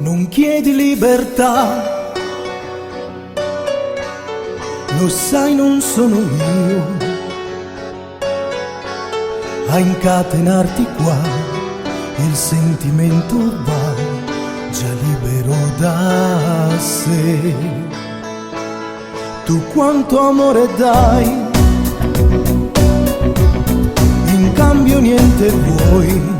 Non chiedi libertà, lo sai non sono io a incatenarti qua, il sentimento va già libero da sé. Tu quanto amore dai, in cambio niente vuoi.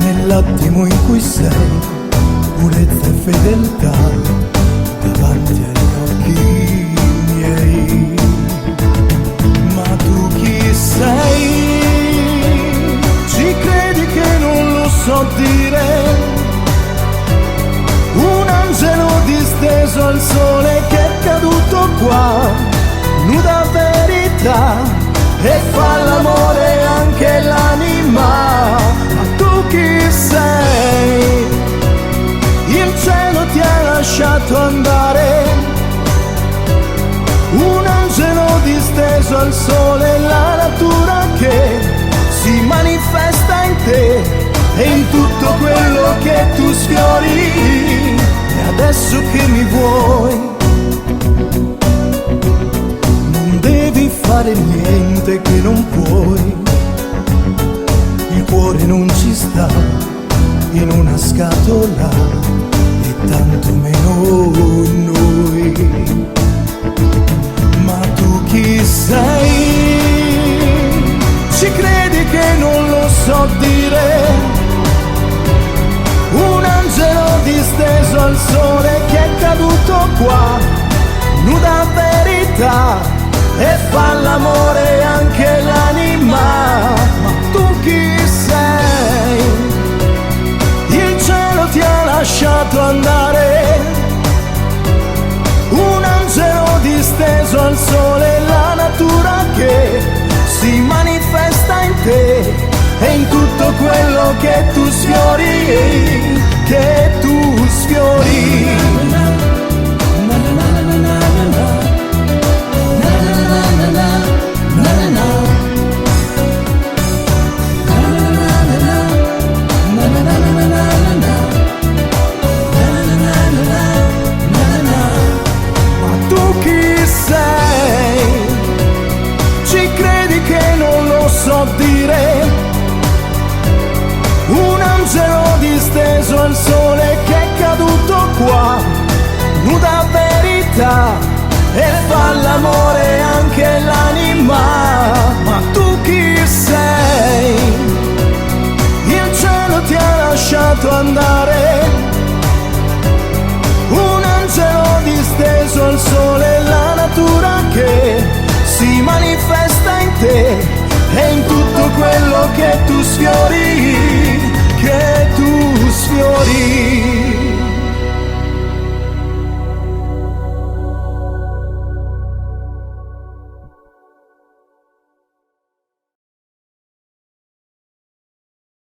Nell'attimo in cui sei, purezza e fedeltà davanti agli occhi miei. Ma tu chi sei? Ci credi che non lo so dire? Un angelo disteso al sole che è caduto qua, nuda verità, e fa l'amore anche l'anima. Chi sei? Il cielo ti ha lasciato andare, un angelo disteso al sole, la natura che si manifesta in te e in tutto quello che tu sfiori. E adesso che mi vuoi, non devi fare niente che non puoi. Il cuore non ci sta in una scatola e tanto meno noi. Ma tu chi sei? Ci credi che non lo so dire? Un angelo disteso al sole che è caduto qua, nuda verità, e fa l'amore anche l'anima. Ma tu chi sei? Il cielo ti ha lasciato andare, un angelo disteso al sole, la natura che si manifesta in te e in tutto quello che tu sfiori, che tu sfiori. Un angelo disteso al sole che è caduto qua, nuda verità, e fa l'amore anche l'anima. Ma tu chi sei? Il cielo ti ha lasciato andare, un angelo disteso al sole, la natura che si manifesta in te e in tutto quello che tu sfiori.